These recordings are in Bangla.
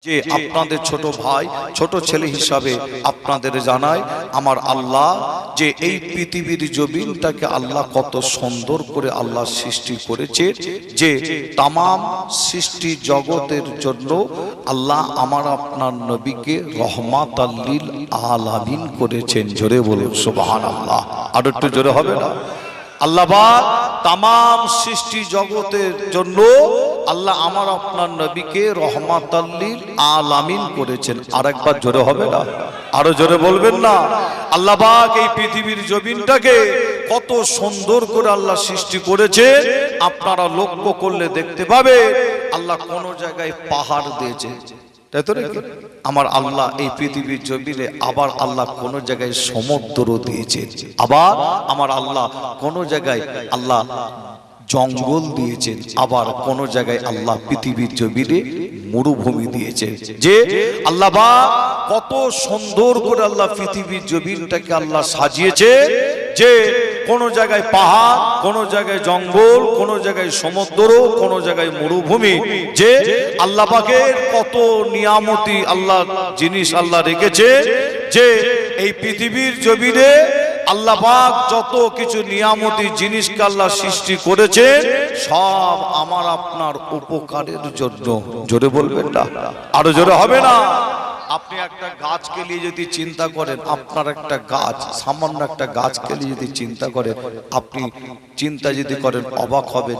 যে আপনাদের ছোট ভাই ছোট ছেলে হিসাবে আপনাদের জানাই আমার আল্লাহ যে এই পৃথিবীর জমিনটাকে আল্লাহ কত সুন্দর করে আল্লাহ সৃষ্টি করেছে, যে তামাম সৃষ্টি জগতের জন্য আল্লাহ আমার আপনার নবীকে রহমাতাল লিল আলামিন করেছেন। জোরে বলুন সুবহানাল্লাহ। আর একটু জোরে হবে না? আল্লাহ পাক তামাম সৃষ্টি জগতের জন্য আল্লাহ আমার আপনার নবীকে রহমাতাল লিল আলামিন করেছেন। আরেকবার জোরে হবে না? আরো জোরে বলবেন না? আল্লাহ পাক এই পৃথিবীর জমিনটাকে কত সুন্দর করে আল্লাহ সৃষ্টি করেছে, আপনারা লক্ষ্য করলে দেখতে পাবে আল্লাহ কোন জায়গায় পাহাড় দিয়েছে, তাই তো নাকি? আমার আল্লাহ এই পৃথিবীর জমিনে আবার আল্লাহ কোন জায়গায় সমুদ্র দিয়েছে, আবার আমার আল্লাহ কোন জায়গায় আল্লাহ জঙ্গল দিয়েছেন, আবার কোন জায়গায় আল্লাহ পৃথিবীর জমিনে মরুভূমি দিয়েছে। যে আল্লাহ বা কত সুন্দর করে আল্লাহ পৃথিবীর জমিনটাকে আল্লাহ সাজিয়েছে, যে কোন জায়গায় পাহাড়, কোন জায়গায় জঙ্গল, কোন জায়গায় সমুদ্র, কোন জায়গায় মরুভূমি। যে আল্লাহ পাকের কত নিয়ামতি আল্লাহ জিনিস আল্লাহ রেখেছে, যে এই পৃথিবীর জমিনে আল্লাহ পাক যত কিছু নিয়ামতি জিনিসকে আল্লাহ সৃষ্টি করেছে সব আমার আপনার উপকারের জন্য। জোরে বলবেন না? আরো জোরে হবে না? আপনি একটা গাছকে নিয়ে যদি চিন্তা করেন, আপনার একটা গাছ, সামান্য একটা গাছকে নিয়ে যদি চিন্তা করেন, আপনি চিন্তা যদি করেন অবাক হবেন,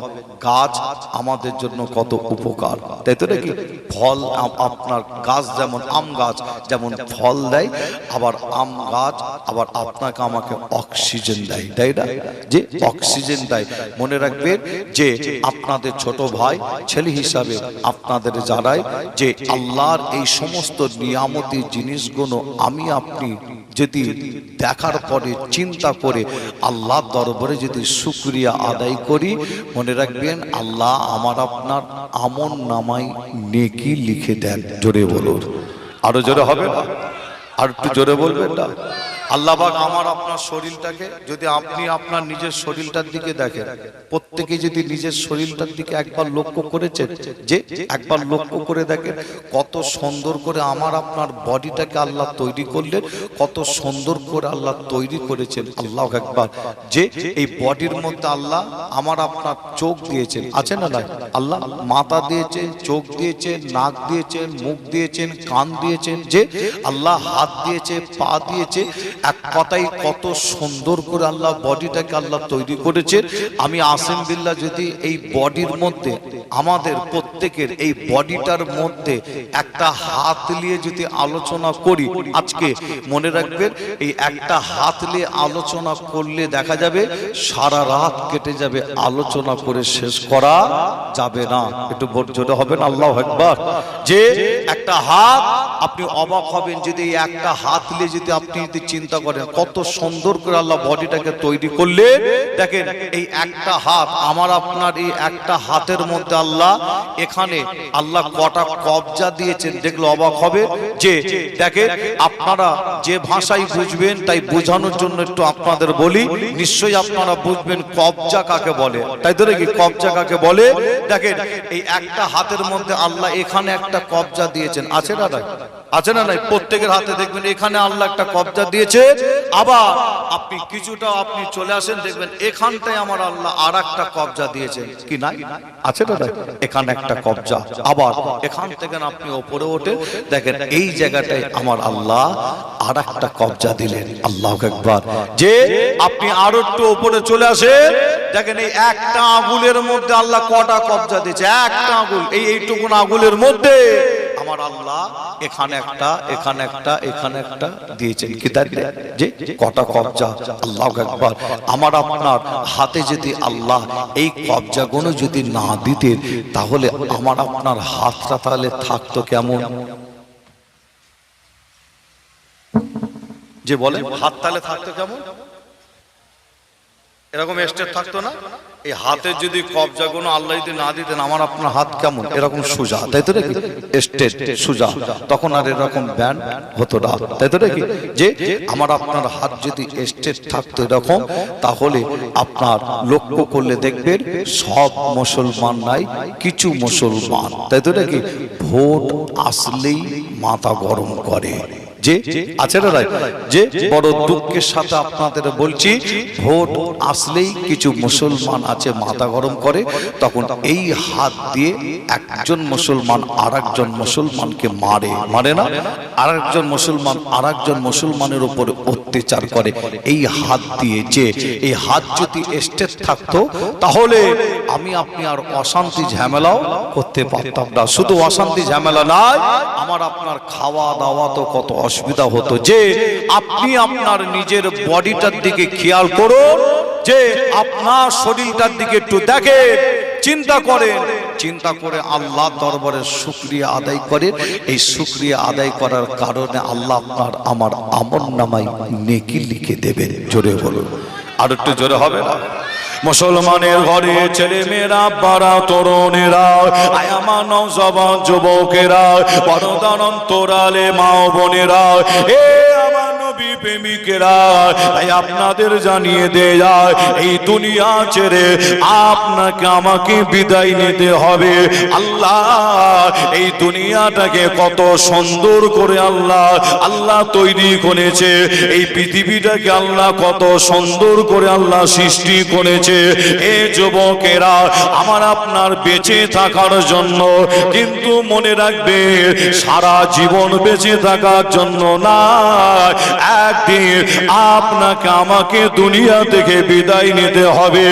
গাছ আমাদের জন্য কত উপকার, তাই তো নাকি? ফল আপনার গাছ যেমন আম গাছ যেমন ফল দেয়, আবার আম গাছ আবার আপনাকে আমাকে অক্সিজেন দেয়, তাই না? যে অক্সিজেন দেয়। মনে রাখবেন যে আপনাদের ছোট ভাই ছেলে হিসাবে আপনাদের জানাই যে আল্লাহর এই সমস্ত নিয়ামতি জিনিসগুলো আমি আপনি যদি দেখার পরে চিন্তা করে আল্লাহর দরবারে যদি শুকরিয়া আদায় করি, মনে রাখবেন আল্লাহ আমার আপনার আমল নামায় নেকি লিখে দেন। জোরে বলুন। আরো জোরে হবে না? আর একটু জোরে বলবেন না? আল্লাহ পাক আমার আপনার শরীরটাকে যদি আপনি আপনার নিজের শরীরটার দিকে দেখেন, প্রত্যেকে যদি নিজের শরীরটার দিকে একবার লক্ষ্য করেছেন, যে একবার লক্ষ্য করে দেখেন কত সুন্দর করে আমার আপনার বডিটাকে আল্লাহ তৈরি করলেন, কত সুন্দর করে আল্লাহ তৈরি করেছেন। আল্লাহ একবার যে এই বডির মধ্যে আল্লাহ আমার আপনার চোখ দিয়েছেন, আছে না নাই? আল্লাহ মাথা দিয়েছেন, চোখ দিয়েছেন, নাক দিয়েছেন, মুখ দিয়েছেন, কান দিয়েছেন, যে আল্লাহ হাত দিয়েছে, পা দিয়েছে। এক কথাই কত সুন্দর করে আল্লাহ বডিটাকে আল্লাহ তৈরি করেছে। আমি আসিম বিল্লাহ যদি এই বডির মধ্যে আমাদের প্রত্যেকের এই বডিটার মধ্যে একটা হাত নিয়ে যদি আলোচনা করি আজকে, মনে রাখবেন এই একটা হাত নিয়ে আলোচনা করলে দেখা যাবে সারা রাত কেটে যাবে, আলোচনা করে শেষ করা যাবে না। একটু জোরে হবে না? আল্লাহু আকবার। যে একটা হাত, আপনি অবাক হবেন যদি একটা হাত নিয়ে যদি আপনি যদি চিন্তা করেন কত সুন্দর করে আল্লাহ বডিটাকে তৈরি করলে। দেখেন এই একটা হাত, আমার আপনার এই একটা হাতের মধ্যে আল্লাহ এখানে আল্লাহ কটা কবজা দিয়েছেন, দেখলে অবাক হবে। যে দেখেন আপনারা যে ভাষায় বুঝবেন তাই বোঝানোর জন্য একটু আপনাদের বলি, নিশ্চয়ই আপনারা বুঝবেন কবজা কাকে বলে, তাই তো নাকি? কবজা কাকে বলে? দেখেন এই একটা হাতের মধ্যে আল্লাহ এখানে একটা কবজা দিয়েছেন, আছে না নাই? আছে না নাই? প্রত্যেকের হাতে দেখবেন এখানে আল্লাহ একটা কবজা দিয়েছে। আবার আপনি কিছুটা আপনি চলে আসেন, দেখবেন এখানটায় আমার আল্লাহ আর একটা কবজা দিয়েছেন, কি নাই? আছে না নাই? এখানে একটা কবজা, আবার এখান থেকে আপনি ওপরে ওঠে দেখেন এই জায়গাটায় আমার আল্লাহ আর একটা কবজা দিলেন। আল্লাহু আকবার। যে আপনি আরো একটু ওপরে চলে আসেন, দেখেন এই একটা আঙ্গুলের মধ্যে আল্লাহ কটা কবজা দিয়েছে? একটা আঙ্গুল, এইটুকুন আঙ্গুলের মধ্যে আমার আল্লাহ এখানে একটা, এখানে একটা, এখানে একটা দিয়েছেন। কি দেখলে যে কটা কবজা? আল্লাহু আকবার। আমার আপনার হাতে যদি আল্লাহ এই কবজাগুলো যদি না দিতেন, তাহলে আমার আপনার হাতটা তাহলে থাকতো কেমন? যে বলে হাত তাহলে থাকতো কেমন? এরকম স্টেট থাকতো না? এই হাতের যদি কবজা কোনো আল্লাহ যদি না দিতেন, আমার আপনার হাত কেমন এরকম সোজা, তাই তো নাকি? স্টেট সোজা, তখন আর এরকম ব্যান্ড হতো না, তাই তো নাকি? যে আমার আপনার হাত যদি স্টেট থাকতো এরকম, তাহলে আপনার লক্ষ্য করলে দেখবেন সব মুসলমান নাই, কিছু মুসলমান, তাই তো নাকি, ভোট আসলেই মাথা গরম করে। যে আছে না, যে বড় দুঃখের সাথে আপনাদের বলছি, ভোট আসলেই কিছু মুসলমান আছে মাথা গরম করে, তখন এই হাত দিয়ে একজন মুসলমান আরেকজন মুসলমানকে মারে না, আরেকজন মুসলমান আরেকজন মুসলমানের উপর অত্যাচার করে এই হাত দিয়ে। যে এই হাত যদি স্টেট থাকতো, তাহলে আমি আপনি আর অশান্তি ঝামেলাও করতে পারতাম না। শুধু অশান্তি ঝামেলা নয়, আমার আপনার খাওয়া দাওয়া তো কত অসুবিধা হতো। যে আপনি আপনার নিজের বডিটার দিকে খেয়াল করুন, যে আপনার শরীরটার দিকে একটু দেখেন, চিন্তা করেন, চিন্তা করে আল্লাহ দরবারে শুকরিয়া আদায় করেন। এই শুকরিয়া আদায় করার কারণে আল্লাহ আপনার আমার আমলনামায় নেকি লিখে দেবেন। জোরে বলুন, আর একটু জোরে হবে না? মুসলমানের ঘরে ছেলে মেয়েরা, বারা তরুণেরা, আমার নওজওয়ান যুবকেরা, পর্দার অন্তরালে মা বোনেরা, এ আমার নবী প্রেমিকেরা, তাই আপনাদের জানিয়ে দেয়া যায়, এই দুনিয়া ছেড়ে আপনাকে আমাকে বিদায় নিতে হবে। আল্লাহ এই দুনিয়াটাকে কত সুন্দর করে আল্লাহ তৈরি করেছে, এই পৃথিবীটাকে আল্লাহ কত সুন্দর করে আল্লাহ সৃষ্টি করেছে। এ যুবকেরা, আমার আপনার বেঁচে থাকার জন্য, কিন্তু মনে রাখবে সারা জীবন বেঁচে থাকার জন্য না, একদিন আপনাকে আমাকে দুনিয়া থেকে বিদায় নিতে হবে।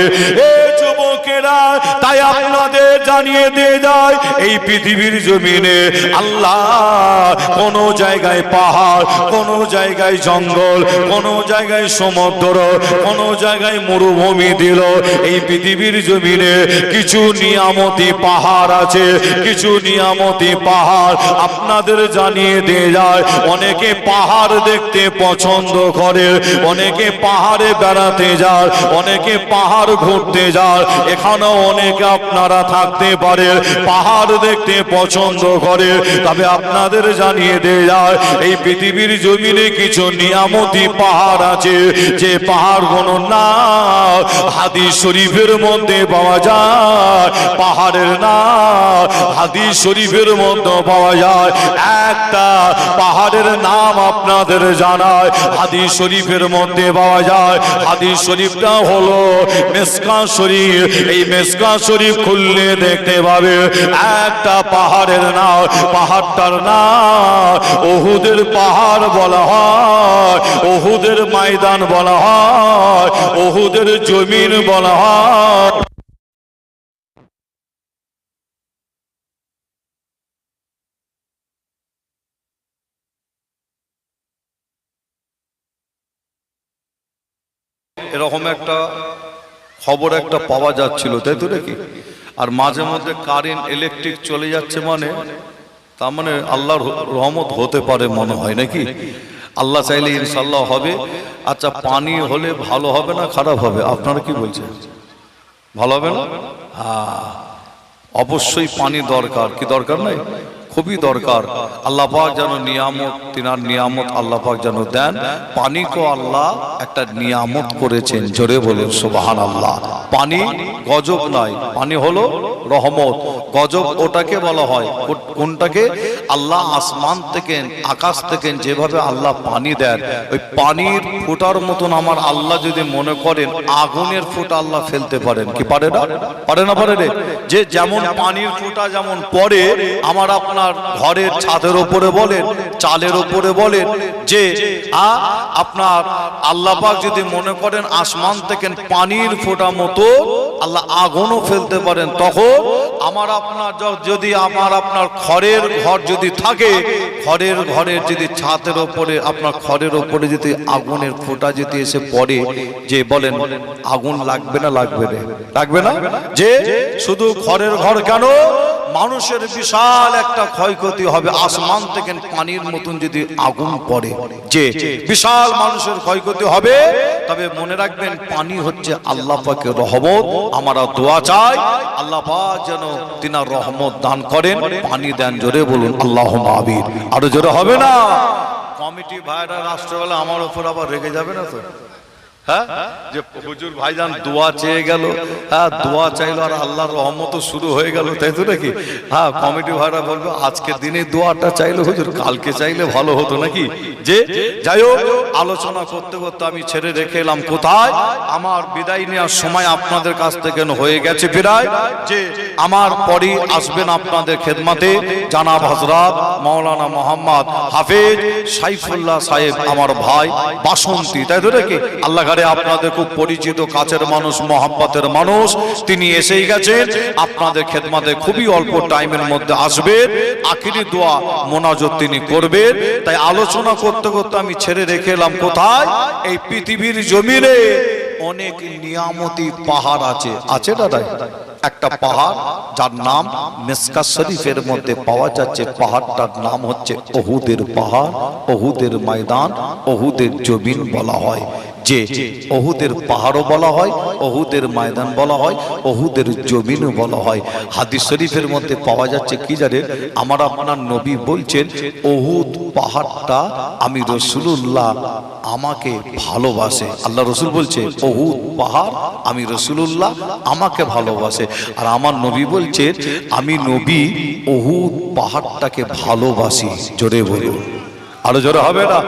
এ যুবকেরা, তাই আপনাদের জানিয়ে দিয়ে যায়, এই পৃথিবীর জমিনে আল্লাহ কোন জায়গায় পাহাড়, কোন জায়গায় জঙ্গল, কোন জায়গায় সমুদ্র, কোন জায়গায় মরুভূমি দিল। এই পৃথিবীর জমিনে কিছু নিয়ামতি পাহাড় আছে, কিছু নিয়ামতি পাহাড় আপনাদের জানিয়ে দিয়ে যায়। অনেকে পাহাড় দেখতে পছন্দ করে, অনেকে পাহাড়ে বেড়াতে যায়, অনেকে পাহাড় ঘুরতে যায়। এখানেও অনেকে আপনারা থাকতে পারে, পাহাড় দেখতে পছন্দ করে, তবে আপনাদের জানিয়ে দিয়ে যায়, এই পৃথিবীর জমিনে কিছু নিয়ামতি পাহাড় আছে, যে পাহাড়গুলো নাম হাদিস শরীফের মধ্যে পাওয়া যায়। পাহাড়ের নাম হাদিস শরীফের মধ্যে পাওয়া যায়। একটা পাহাড়ের নাম আপনাদের জানায়, হাদিস শরীফের মধ্যে পাওয়া যায়। হাদিস শরীফটা হলো মিসকা শরীফ। এই মিসকা শরীফ খুললে দেখতে পাবে একটা পাহাড়ের নাম, পাহাড়টার নাম উহুদের পাহাড় বলা হয়, উহুদের ময়দান বলা হয়, উহুদের জমিন বলা হয়। এরকম একটা খবর একটা পাওয়া যাচ্ছিল, তাই তো নাকি? আর মাঝে মধ্যে কারেন্ট ইলেকট্রিক চলে যাচ্ছে, মানে তার মানে আল্লাহর রহমত হতে পারে মনে হয়, নাকি? আল্লাহ চাইলে ইনশাআল্লাহ হবে। আচ্ছা, পানি হলে ভালো হবে না খারাপ হবে? আপনারা কি বলছেন? ভালো হবে না? হ্যাঁ, অবশ্যই পানি দরকার। কি দরকার নাই? খুবই দরকার। আল্লাহ পাক যেন নিয়ামত, তিনার নিয়ামত আল্লাহ পাক যেন দেন। পানিকে আল্লাহ একটা নিয়ামত করেছেন। জোরে বলুন সুবহানাল্লাহ। পানি গজব নয়, পানি হলো রহমত। গজব ওটাকে বলা হয়, কোনটাকে? আল্লাহ আসমান থেকে, আকাশ থেকে যেভাবে আল্লাহ পানি দেন, ওই পানির ফোঁটার মতন আমার আল্লাহ যদি মনে করেন আগুনের ফোঁটা আল্লাহ ফেলতে পারেন। কি পারে না? পারে না? পারে রে। যে যেমন পানির ফোঁটা যেমন পড়ে আমার আপনার ঘরের ছাদের উপরে বলেন, চালের উপরে বলেন, যে আপনার আল্লাহ পাক যদি মনে করেন আসমান থেকে পানির ফোঁটা মতো আল্লাহ আগুনও ফেলতে পারেন, তখন আমার আপনার যদি আমার আপনার খড়ের ঘর যদি থাকে, খড়ের ঘরের যদি ছাদের উপরে আপনার খড়ের উপরে যদি আগুনের ফোঁটা যদি এসে পড়ে, যে বলেন আগুন লাগবে না? লাগবে না? লাগবে না? যে শুধু খড়ের ঘর কেন, মানুষের বিশাল একটা ক্ষয়ক্ষতি হবে। আসমান থেকে পানির মতন যদি আগুন পড়ে, যে বিশাল মানুষের ক্ষয়ক্ষতি হবে। তবে মনে রাখবেন, পানি হচ্ছে আল্লাহ পাকের রহমত। আমরা দোয়া চাই আল্লাহ পাক যেন তিনার রহমত দান করেন, পানি দেন। জোরে বলুন আল্লাহুম্মা আমিন। আরো জোরে হবে না? কমিটি ভাইরা রাষ্ট্রবেলা আমার উপর আবার রেগে যাবে না তো? হ্যাঁ, যে হুজুর ভাইজান দোয়া চেয়ে গেল, হ্যাঁ দোয়া চাইলো আর আল্লাহর রহমত শুরু হয়ে গেল, তাই তো নাকি? হ্যাঁ, কমিটি ভাইরা বলবে আজকের দিনে দোয়াটা চাইলো হুজুর, কালকে চাইলে ভালো হতো নাকি? যে যাই হোক, আলোচনা করতে করতে আমি ছেড়ে রেখে এলাম কোথায়? আমার বিদায় নেওয়ার সময় আপনাদের কাছ থেকে হয়ে গেছে প্রায়। যে আমার পরই আসবেন আপনাদের খেদমতে জানাব হযরত মাওলানা মোহাম্মদ হাফেজ সাইফুল্লাহ সাহেব, আমার ভাই বাসন্তী, তাই তো নাকি? আল্লাহ আপনাদের খুব পরিচিত কাছের মানুষ, মহব্বতের মানুষ, তিনি এসেই গেছেন আপনাদের খেদমতে। খুবই অল্প টাইমের মধ্যে আসবেন, আখিরি দোয়া মোনাজাত তিনি করবেন। তাই আলোচনা করতে করতে আমি ছেড়ে রেখে এলাম কোথায়? এই পৃথিবীর জমিনে অনেক নিয়ামতি পাহাড় আছে, আছে দাদা। একটা পাহাড় যার নাম মিসকাত শরীফের মধ্যে পাওয়া যাচ্ছে, পাহাড়টার নাম হচ্ছে উহুদের পাহাড়, উহুদের ময়দান, উহুদের জমিন বলা হয়। যে উহুদের পাহাড়ও বলা হয়, উহুদের ময়দান বলা হয়, উহুদের জমিনও বলা হয়। হাদিস শরীফের মধ্যে পাওয়া যাচ্ছে কি জানেন? আমার আপনার নবী বলছেন, উহুদ পাহাড়টা আমি রাসূলুল্লাহ আমাকে ভালোবাসে। আল্লাহ রসুল বলছে উহুদ পাহাড় আমি রাসূলুল্লাহ আমাকে ভালোবাসে। আর আমার নবী বলছেন, আমি নবী উহুদ পাহাড়টাকে ভালোবাসি। জোরে বলুন, আরো জোরে হবে না?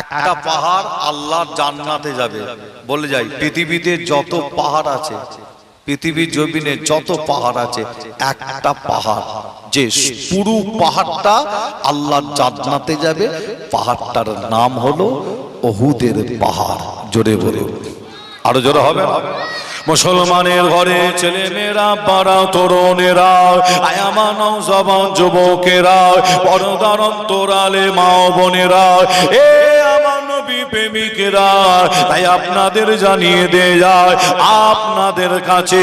একটা পাহাড় আল্লাহর জান্নাতে যাবে। বলে যাই, পৃথিবীতে যত পাহাড় আছে, পৃথিবীর জমিনে যত পাহাড় আছে, একটা পাহাড় যে পুরো পাহাড়টা আল্লাহর জান্নাতে যাবে, পাহাড়টার নাম হলো উহুদের পাহাড়। জোরে বলুন, আরো জোরে হবে না? মুসলমানের ঘরে ছেলে মেয়েরা, পাড়া তরুণেরা, আয়ামা নওজওয়ান যুবকেরা, পর্দার অন্তরালে মা বোনেরা, এ আমার নবী প্রেমিকেরা, তাই আপনাদের জানিয়ে দেয়া যায়, আপনাদের কাছে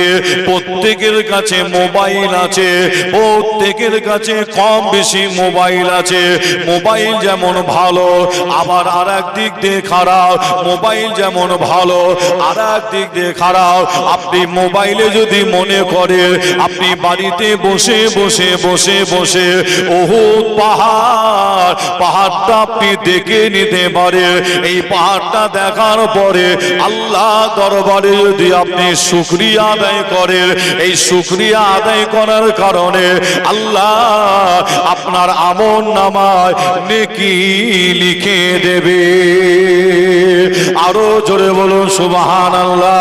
প্রত্যেকের কাছে মোবাইল আছে, প্রত্যেকের কাছে কম বেশি মোবাইল আছে। মোবাইল যেমন ভালো, আবার আর এক দিক দিয়ে খারাপ। মোবাইল যেমন ভালো, আর এক দিক দিয়ে খারাপ। আপনি মোবাইলে যদি মনে করে আপনি বাড়িতে বসে বসে বসে বসে উহুদ পাহাড়, পাহাড়টা আপনি দেখে নিতে পারে। এই পাহাড়টা দেখার পরে আল্লাহ দরবারে যদি আপনি শুকরিয়া আদায় করেন, এই শুকরিয়া আদায় করার কারণে আল্লাহ আপনার আমল নামায় নেকি লিখে দেবে। আরো জোরে বলুন সুবহানাল্লাহ।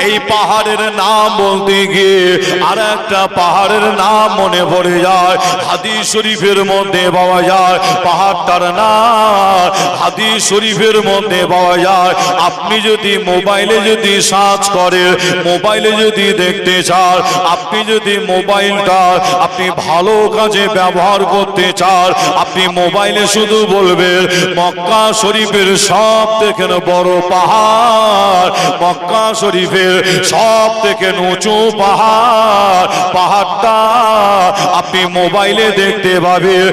এই পাহাড়ের নাম বলতে গিয়ে আর একটা পাহাড়ের নাম মনে পড়ে যায়, হাদিস শরীফের মধ্যে পাওয়া যায়। পাহাড়টার নাম হাদিস শরীফের মধ্যে পাওয়া যায়। আপনি যদি মোবাইলে যদি সার্চ করেন, মোবাইলে যদি দেখতে চান, আপনি যদি মোবাইলটা আপনি ভালো কাজে ব্যবহার করতে চান, আপনি মোবাইলে শুধু বলবেন মক্কা শরীফের সব থেকে বড় পাহাড়, মক্কা শরীফের সব থেকে উঁচু পাহাড়, পাহাড়টা আপনি মোবাইলে দেখতে পাবেন।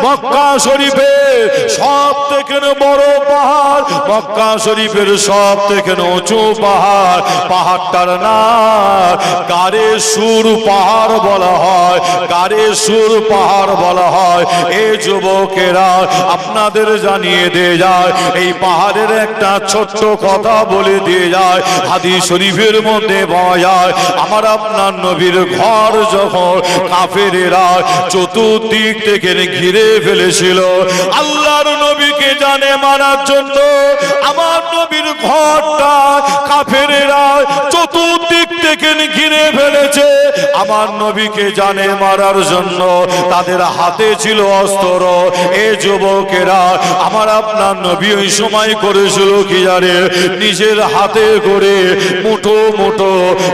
মক্কা শরীফের সব থেকে বড় পাহাড়, মক্কা শরীফের সব থেকে উঁচু পাহাড়, পাহাড়টার নাম কারে সুর পাহাড় বলা হয়, কারে সুর পাহাড় বলা হয়। এই যুবকেরা আপনাদের জানিয়ে দিয়ে যায়, এই পাহাড়ের একটা ছোট্ট কথা বলে দিয়ে যায়। হাদিস শরীফের মধ্যে পাওয়া যায়, আমার আপনার নবীর ঘর যখন কাফেরেরা চতুর্দিক থেকে ঘিরে ফেলেছিল, আল্লাহর নবীকে জানে মারার জন্য আমার নবীর ঘরটা কাফেরেরা চতুর্দিক দেখেন ঘিরে ফেলেছে আমার নবীকে জানে মারার জন্য। তাদের হাতে ছিল অস্ত্র। এ যুবকেরা, আমার আপনার নবী ওই সময় করেছিল কি জানে? নিজের হাতে করে মুঠো মুঠো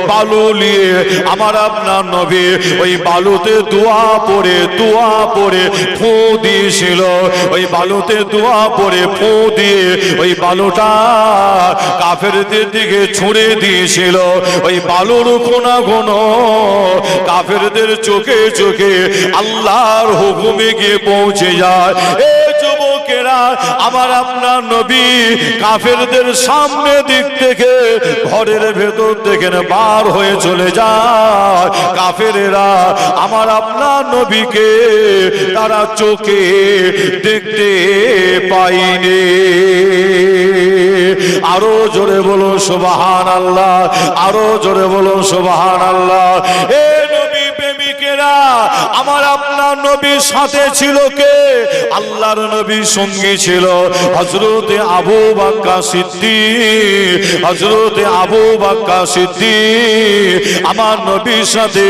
বালু নিয়ে আমার আপনার নবী ওই বালুতে দোয়া পড়ে ফু দিয়েছিল। ওই বালুতে দোয়া পড়ে ফু দিয়ে ওই বালুটা কাফেরদের দিকে ছুঁড়ে দিয়েছিল। ওই বালুর কোনা কোনো কাফেরদের চোখে চোখে আল্লাহর হুকুমে গিয়ে পৌঁছে যায়। এ যুবকেরা, আমার আপনার নবী কাফেরদের সামনে দিক থেকে ঘরের ভেতর থেকে বার হয়ে চলে যায়। কাফেরেরা আমার আপনার নবীকে তারা চোখে দেখতে পায়নি। আরো জোরে বলো সুবহানাল্লাহ, আরো জোরে বলো সুবহানাল্লাহ। এ নবী প্রেমিকেরা, আমার আপনার নবীর সাথে ছিল কে? আল্লাহর নবীর সঙ্গী ছিল হযরতে আবু বকর সিদ্দিক। হযরতে আবু বকর সিদ্দিক আমার নবীর সাথে,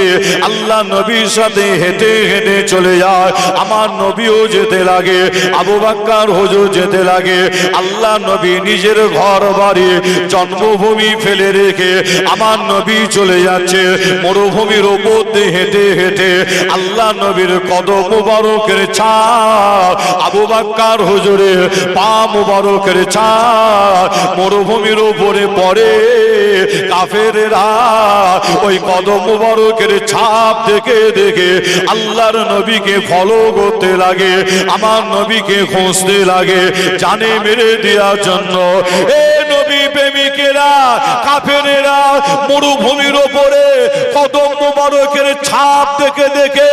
আল্লাহ নবীর সাথে হেঁটে হেঁটে চলে যায়। আমার নবীও যেতে লাগে, আবু বকর হুজুর যেতে লাগে। আল্লাহ নবী নিজের ঘর বাড়ি জন্মভূমি ফেলে রেখে আমার নবী চলে যাচ্ছে মরুভূমির ওপর দিয়ে হেঁটে হেঁটে। আল্লাহ নবীর কদম মুবারকের ছাপ, আবু বকর হুজুরের পা মুবারকের ছাপ মরুভূমির উপরে পড়ে। কাফেরেরা ওই কদম মুবারকের ছাপ দেখে দেখে আল্লাহর নবীকে ফলো করতে লাগে, আমার নবীকে খুঁজতে লাগে জানে মেরে দেওয়ার জন্য। এ নবী প্রেমিকেরা, কাফেরেরা মরুভূমির উপরে কদম মুবারকের ছাপ দেখে দেখে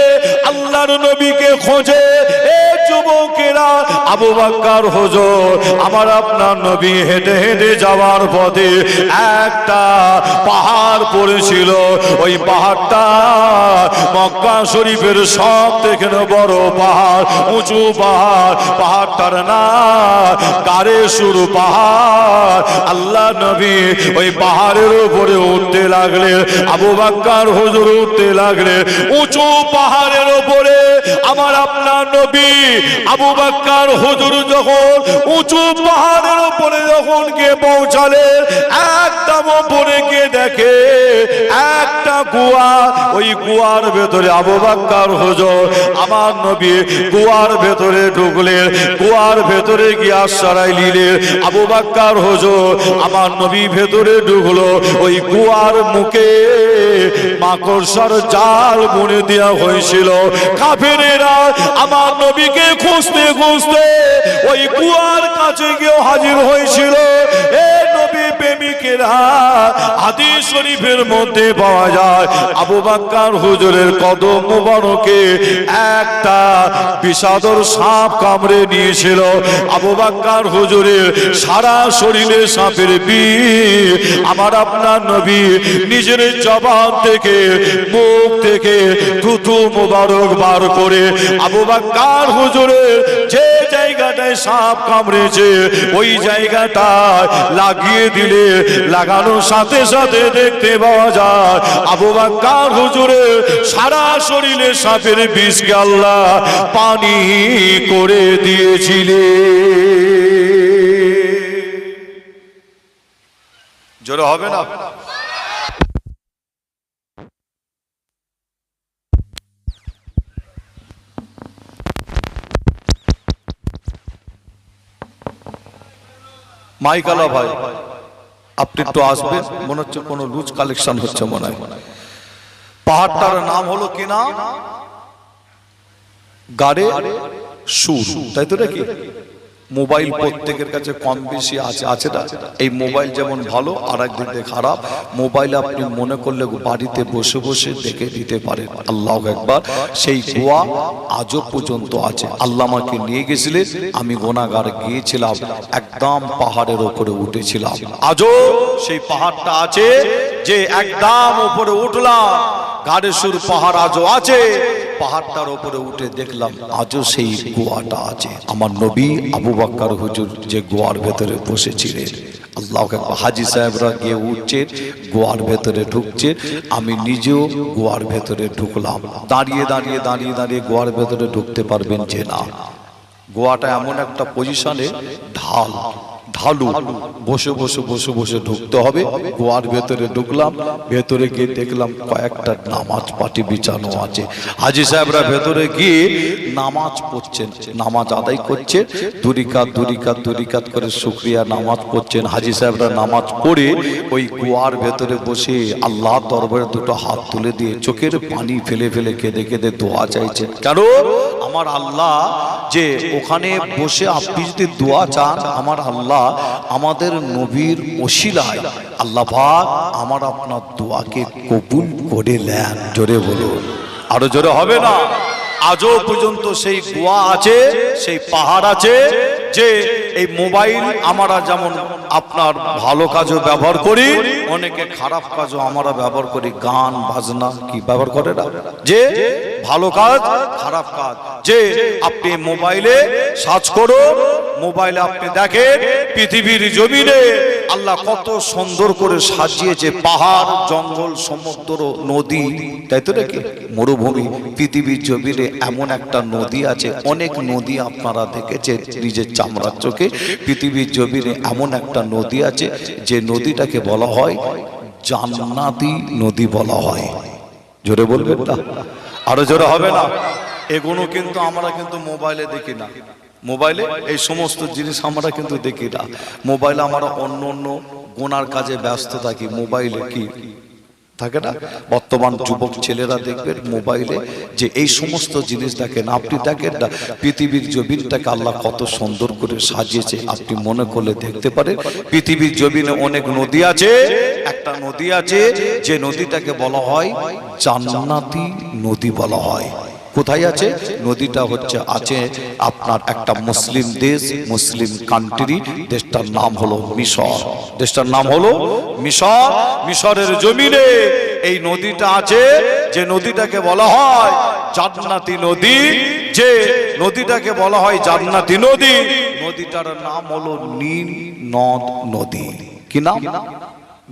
আল্লাহর নবীকে খোঁজে। এ যুবকেরা, আবু বকর হুজুর আমার আপনার নবী হেঁটে হেঁটে যাওয়ার পথে একটা পাহাড় পড়েছিল। ওই পাহাড়টা মক্কা শরীফের সব থেকে বড় পাহাড়, উঁচু পাহাড়। পাহাড়টার নাম গারে সুর পাহাড়। আল্লাহ নবী ওই পাহাড়ের উপরে উঠতে লাগলেন, আবু বকর হুজুর উঠতে লাগলেন উঁচু পাহাড়ের উপরে। আমার আপনার নবী আবু বকর হুজুর যখন উঁচু পাহাড়ের উপরে যখন গিয়ে পৌঁছালেন, একদম উপরে গিয়ে দেখে একটা কুয়া। ওই কুয়ার ভেতরে আবু বকর হুজুর আমার নবী কুয়ার ভেতরে ঢুকলেন। কুয়ার ভেতরে গিয়ে আশ্রয় নিলেন। আবু বকর হুজুর আমার নবী ভেতরে ঢুকলো। ওই কুয়ার মুখে মাকড়সার জাল বুনে দেওয়া হয়েছিল। কাফেরেরা আমার নবীকে খুঁজতে খুঁজতে ওই কুয়ার কাছে গিয়ে হাজির হয়েছিল। এ নবী প্রেমিকেরা, হাদিস শরীফের মধ্যে পাওয়া যায় আবু বকর হুজুরের কদম মুবারকে একটা বিষাদর সাপ কামড়ে নিয়েছিল। আবু বকর হুজুরের সারা শরীরে সাপের বিষ। আমার আপনার নবী নিজের জবান থেকে, মুখ থেকে থুথু মুবারক বার করে আবু বকর হুজুরের যে জায়গাটায় সাপ কামড়েছে ওই জায়গাটা লাগিয়ে দিলে, লাগানোর সাথে সাথে দেখতে পাওয়া যায় আবু বকর হুজুরের সারা শরীরে সাপের বিষকে আল্লাহ পানি করে দিয়েছিলেন। জোরে হবে না? মাইকালা ভাই, আপনি একটু আসবেন। মনে হচ্ছে কোনো লুজ কালেকশন হচ্ছে মনে হয়। পাহাড়টার নাম হলো কি নাম? গাড়ে সুর, তাই তো নাকি? মোবাইল প্রত্যেকের কাছে কম বেশি আছে না? এই মোবাইল যেমন ভালো, আর একদিক দিয়ে খারাপ। মোবাইল আপনি মনে করলে বাড়িতে বসে বসে দেখে দিতে পারেন। আল্লাহু আকবার। সেই গোয়া আজও পর্যন্ত আছে। আল্লাহ আমাকে নিয়ে গেছিলেন, আমি গুনাহগার গিয়েছিলাম, একদম পাহাড়ের উপরে উঠেছিলাম। আজও সেই পাহাড়টা আছে, যে একদম উপরে উঠলাম, গাড়েসুর পাহাড় আজও আছে। পাহাড়টার উপরে উঠে দেখলাম আজও সেই গোয়াটা আছে। আমার নবী আবু বকর হুজুর যে গোয়ার ভেতরে বসেছিলেন, আল্লাহ হাজি সাহেবরা গিয়ে উঠছে, গোয়ার ভেতরে ঢুকছে, আমি নিজেও গোয়ার ভেতরে ঢুকলাম। দাঁড়িয়ে দাঁড়িয়ে দাঁড়িয়ে দাঁড়িয়ে গোয়ার ভেতরে ঢুকতে পারবেন যে না, গোয়াটা এমন একটা পজিশনে ঢালু, বসে বসে বসে বসে ঢুকতে হবে। গোয়ার ভেতরে ঢুকলাম, ভেতরে গিয়ে দেখলাম কয়েকটা নামাজ পাটি বিছানো আছে। হাজি সাহেবরা ভেতরে গিয়ে নামাজ পড়ছেন, নামাজ আদায় করছে, দুরিকাত করে শুকরিয়া নামাজ পড়ছেন। হাজি সাহেবরা নামাজ পড়ে ওই গোয়ার ভেতরে বসে আল্লাহ দরবারে দুটো হাত তুলে দিয়ে চোখের পানি ফেলে ফেলে কেঁদে কেঁদে দোয়া চাইছেন। কেন? আমার আল্লাহ যে ওখানে বসে আপনি যদি দোয়া চান, আমার আল্লাহ আমাদের নবীর ওসিলায় আল্লাহ পাক আমার আপনার দোয়াকে কবুল করে নেন। জোরে বলুন, আরো জোরে হবে না? আজও পর্যন্ত সেই গোয়া আছে, সেই পাহাড় আছে, যে এই মোবাইল আমরা যেমন আপনার ভালো কাজও ব্যবহার করি, অনেকে খারাপ কাজও আমরা ব্যবহার করি। গান বাজনা কি ব্যবহার করে না, যে ভালো কাজ খারাপ কাজ। যে আপনি মোবাইলে সার্চ করুন, মোবাইলে আপনি দেখেন পৃথিবীর জমিনে আল্লাহ কত সুন্দর করে সাজিয়েছে, পাহাড়, জঙ্গল, সমুদ্র, নদী, তাই তো নাকি মরুভূমি। পৃথিবীর জমিনে এমন একটা নদী আছে, অনেক নদী আপনারা দেখেছেন নিজের চামড়ার চোখে। পৃথিবীর জমিনে এমন একটা নদী আছে যে নদীটাকে বলা হয় জান্নাতি নদী বলা হয়। জোরে বলবেন না? আরো জোরে হবে না? এগুলো কিন্তু আমরা কিন্তু মোবাইলে দেখি না। মোবাইলে এই সমস্ত জিনিস আমরা কিন্তু দেখি না। মোবাইলে আমরা অন্য অন্য গোনার কাজে ব্যস্ত থাকি। মোবাইলে কি থাকে না, বর্তমান যুবক ছেলেরা দেখবেন মোবাইলে যে এই সমস্ত জিনিস দেখেন। আপনি দেখেন না পৃথিবীর জমিনটাকে আল্লাহ কত সুন্দর করে সাজিয়েছে, আপনি মনে করলে দেখতে পারেন। পৃথিবীর জমিনে অনেক নদী আছে, একটা নদী আছে যে নদীটাকে বলা হয় জান্নাতি নদী বলা হয়। কোথায় আছে নদীটা? আছে আপনার একটা মুসলিম দেশ, মুসলিম কান্ট্রি, দেশটার নাম হলো মিশর। দেশটার নাম হলো মিশর। মিশরের জমিনে এই নদীটা আছে, যে নদীটাকে বলা হয় জান্নাতি নদী। যে নদীটাকে বলা হয় জান্নাতি নদী, নদীটার নাম হলো নীল নদ নদী। কি নাম?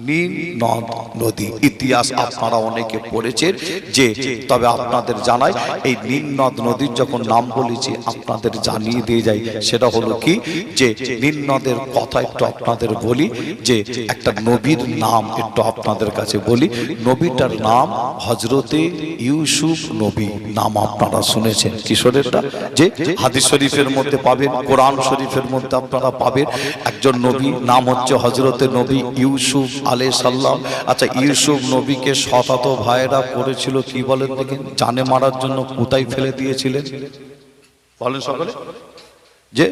নীল নদ নদী। ইতিহাস আপনারা অনেকে পড়েছেন। যে তবে আপনাদের জানাই, এই নীল নদ নদীর যখন নাম বলেছি আপনাদের জানিয়ে দিয়ে যাই, সেটা হলো কি, যে নীল নদের কথা একটু আপনাদের বলি। যে একটা নবীর নাম একটু আপনাদের কাছে বলি। নবীটার নাম হযরতে ইউসুফ নবী। নাম আপনারা শুনেছেন কিশোরেরটা, যে হাদিস শরীফের মধ্যে পাবেন, কোরআন শরীফের মধ্যে আপনারা পাবেন। একজন নবী নাম হচ্ছে হযরতে নবী ইউসুফ আলাইহিস সালাম। আচ্ছা, ইউসুফ নবীকে শতাত ভাইরা করেছিল কি বলেন দেখেন? জানে মারার জন্য কোথায় ফেলে দিয়েছিলেন বলেন সকলে? যে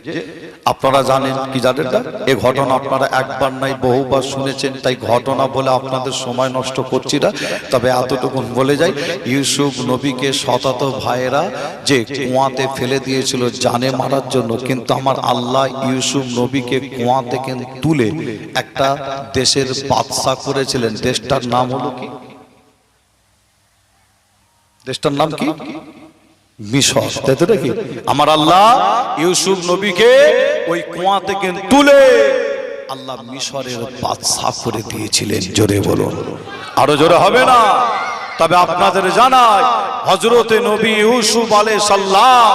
আপনারা জানেন কি জানেন না? এই ঘটনা আপনারা একবার নাই বহুবার শুনেছেন, তাই ঘটনা বলে আপনাদের সময় নষ্ট করছি না। তবে এতটুকু বলে যাই, ইউসুফ নবীকে শতাত ভাইয়েরা যে কুয়াতে ফেলে দিয়েছিল জানে মারার জন্য, কিন্তু আমার আল্লাহ ইউসুফ নবীকে কুয়া থেকে তুলে একটা দেশের বাদশা করেছিলেন। দেশটার নাম হলো কি? দেশটার নাম কি? মিশর। তাই তো নাকি? আমার আল্লাহ ইউসুফ নবীকে ওই কুয়া থেকে তুলে আল্লাহ মিশরের বাদশা করে দিয়েছিলেন। জোরে বলুন, আরো জোরে হবে না? তবে আপনাদের জানাই, হযরতে নবী ইউসুফ আলাইহিস সালাম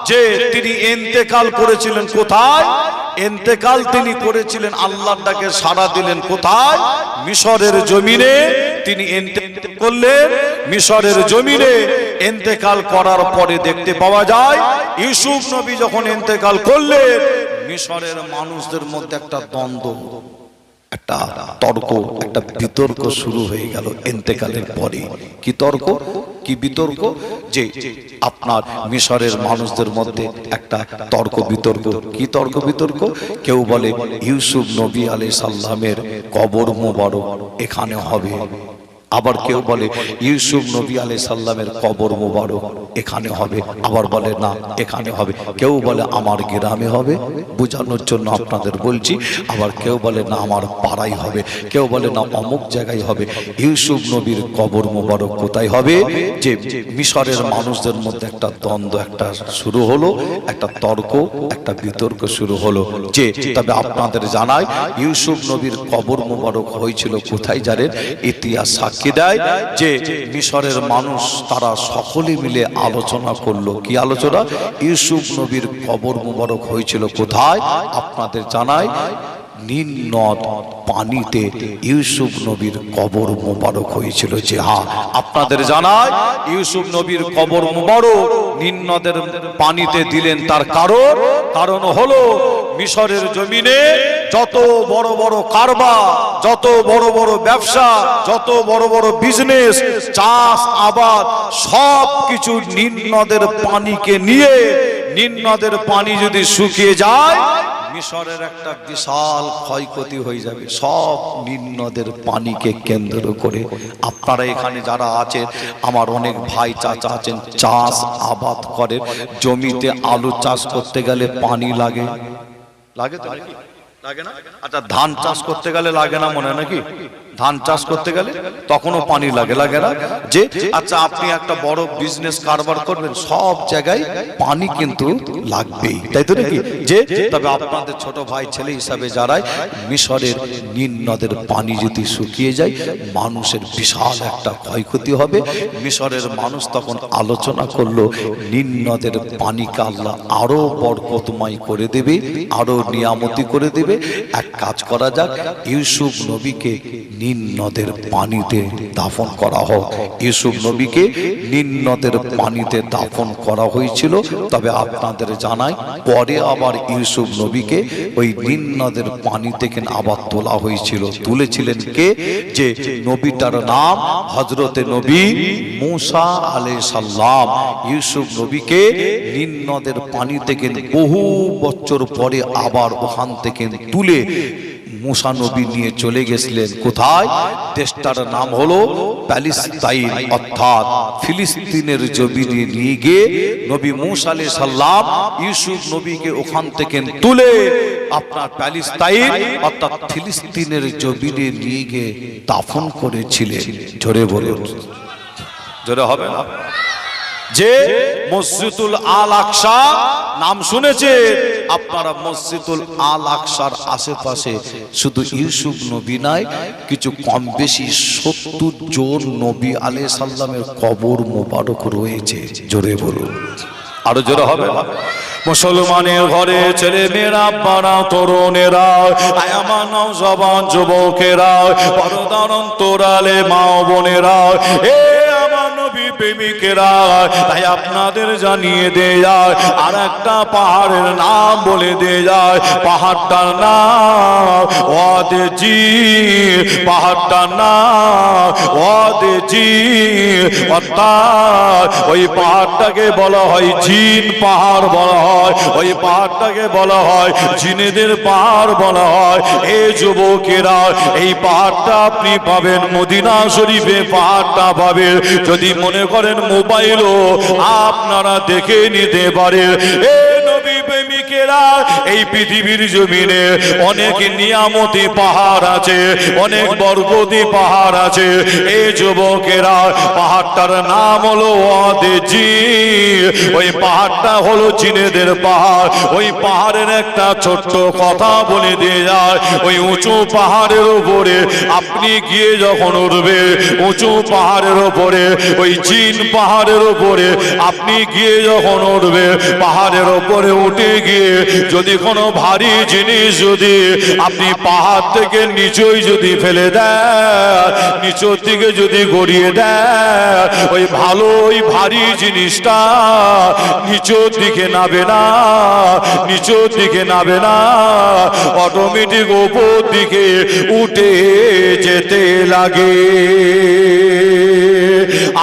যে তিনি ইন্তেকাল করেছিলেন কোথায়? ইন্তেকাল তিনি করেছিলেন, আল্লাহর ডাকে সাড়া দিলেন কোথায়? মিশরের জমিনে তিনি ইন্তেকাল করলেন। মিশরের জমিনে ইন্তেকাল করার পরে দেখতে পাওয়া যায়, ইউসুফ নবী যখন ইন্তেকাল করলেন, মিশরের মানুষদের মধ্যে একটা দ্বন্দ্ব, একটা তর্ক, একটা বিতর্ক শুরু হয়ে গেল ইন্তেকালের পরে। কি তর্ক, কি বিতর্ক? যে আপনার মিশরের মানুষদের মধ্যে একটা তর্ক বিতর্ক। কি তর্ক বিতর্ক? কেউ বলে ইউসুফ নবী আলাইহিস সালামের কবর মোবারক এখানে হবে, আবার কেউ বলে ইউসুফ নবী আলাইহিস সালামের কবর মোবারক এখানে হবে, আবার বলে না এখানে হবে। কেউ বলে আমার গ্রামে হবে, বোঝানোর জন্য আপনাদের বলছি। আবার কেউ বলে না আমার পাড়ায় হবে, কেউ বলে না অমুক জায়গায় হবে। ইউসুফ নবীর কবর মোবারক কোথায় হবে? যে মিশরের মানুষদের মধ্যে একটা দ্বন্দ্ব একটা শুরু হলো, একটা তর্ক, একটা বিতর্ক শুরু হলো। যে তবে আপনাদের জানাই ইউসুফ নবীর কবর মোবারক হয়েছিল কোথায় জানেন? ইতিহাস সাক্ষী দেয় যে মিশরের মানুষ তারা সকলে মিলে আলোচনা করলো। কি আলোচনা? ইউসুফ নবীর কবর মোবারক হয়েছিল কোথায়? আপনাদের জানাই নীল নদ পানিতে ইউসুফ নবীর কবর মোবারক হয়েছিল। যে হ্যাঁ, আপনাদের জানায় ইউসুফ নবীর কবর মোবারক নীল নদের পানিতে দিলেন। তার কারণ হলো মিশরের জমিনে যত বড় বড় কারবার, যত বড় বড় ব্যবসা, যত বড় বড় বিজনেস, চাষ আবাদ সব কিছু নীল নদের পানিকে নিয়ে, নীল নদের পানি যদি শুকিয়ে যায় মিশরের একটা বিশাল ক্ষয়ক্ষতি হয়ে যাবে। সব নীল নদের পানিকে কেন্দ্র করে আপনারা এখানে যারা আছেন, আমার অনেক ভাই চাচা আছেন, চাষ আবাদ করেন। জমিতে আলু চাষ করতে গেলে পানি লাগে, লাগে তো লাগে না? আচ্ছা, ধান চাষ করতে গেলে লাগে না মনে নাকি? ধান চাষ করতে গেলে তখনও পানি লাগে, লাগে না? যে আচ্ছা, আপনি একটা বড় বিজনেস কারবার করবেন, সব জায়গায় পানি কিন্তু লাগবেই, তাই তো নাকি? যে তবে আপনাদের ছোট ভাই ছেলে হিসাবে যারাই, মিশরের নীল নদের পানি যদি শুকিয়ে যায় মানুষের বিশাল একটা ক্ষয়ক্ষতি হবে। মিশরের মানুষ তখন আলোচনা করলো নীল নদের পানিকে আল্লাহ আরো বরকতময় করে দেবে, আরো নিয়ামতি করে দেবে। এক কাজ করা যাক, ইউসুফ নবীকে নীল নদের পানিতে দাফন করা হোক। ইউসুফ নবীকে নীল নদের পানিতে দাফন করা হয়েছিল। তবে আপনাদের জানাই পরে আবার ইউসুফ নবীকে ওই নীল নদের পানি থেকে আবার তোলা হয়েছিল। তুলেছিলেন কে? যে নবীটার নাম হযরতে নবী মূসা আলাইহিস সালাম। ইউসুফ নবীকে নীল নদের পানি থেকে বহু বছর পরে আবার ওখান থেকে তুলে মূসা নবী নিয়ে চলে গেছিলেন কোথায়? দেশটার নাম হলো প্যালেস্তাইন, অর্থাৎ ফিলিস্তিনের জমিনে নিয়ে গিয়ে নবী মূসা আলাইহিস সালাম ইউসুফ নবীকে ওখান থেকে তুলে আপনার প্যালেস্তাইন অর্থাৎ ফিলিস্তিনের জমিনে নিয়ে গিয়ে দাফন করেছিলেন। জোরে বলুন, জোরে হবে না? যে মসজিদুল আল আকসা নাম শুনেছেন আপনারা? মসজিদুল আল আকসার আশেপাশে শুধু ইউসুফ নবী নয়, কিছু কম বেশি 70 জন নবী আলাইহিস সালামের কবর মোবারক রয়েছে। জোরে বলুন, আরো জোরে হবে। মুসলমানের ঘরে ছেলে মেয়েরা, বাড়া তরুণেরা, আমার নওজওয়ান যুবকেরা, পর্দার অন্তরালে মা বোনেরা, প্রেমিকেরা, তাই আপনাদের জানিয়ে দেয় আর একটা পাহাড়ের নাম বলে দেয়। পাহাড়টার নাম ওয়াদি, পাহাড়টার নাম ওয়াদি, অর্থাৎ ওই পাহাড়টাকে বলা হয় জিন পাহাড় বলা হয়। ওই পাহাড়টাকে বলা হয় জিনেদের পাহাড় বলা হয়। এই যুবকেরা, এই পাহাড়টা আপনি পাবেন মদিনা শরীফে, পাহাড়টা পাবেন। যদি মনে করেন মোবাইলও আপনারা দেখে নিতে পারেন। এই পৃথিবীর জমিনে অনেক নিয়ামতি পাহাড় আছে, অনেক বরকতি পাহাড় আছে। এই যুবকেরা, পাহাড়টার নাম হলো ওয়াদি। ওই পাহাড়টা হলো জিনেদের পাহাড়। ওই পাহাড়ের একটা ছোট্ট কথা বলে দিয়ে যায়। ওই উঁচু পাহাড়ের উপরে আপনি গিয়ে যখন উঠবে, উঁচু পাহাড়ের উপরে, ওই জিন পাহাড়ের উপরে আপনি গিয়ে যখন উঠবে, পাহাড়ের উপরে উঠে গিয়ে যদি কোনো ভারী জিনিস যদি আপনি পাহাড় থেকে নিচেই যদি ফেলে দেন, নিচের দিকে যদি গড়িয়ে দেন, ওই ভালো ওই ভারী জিনিসটা নিচের দিকে নাবে না, নিচের দিকে নাবে না, অটোমেটিক উপর দিকে উঠে যেতে লাগে।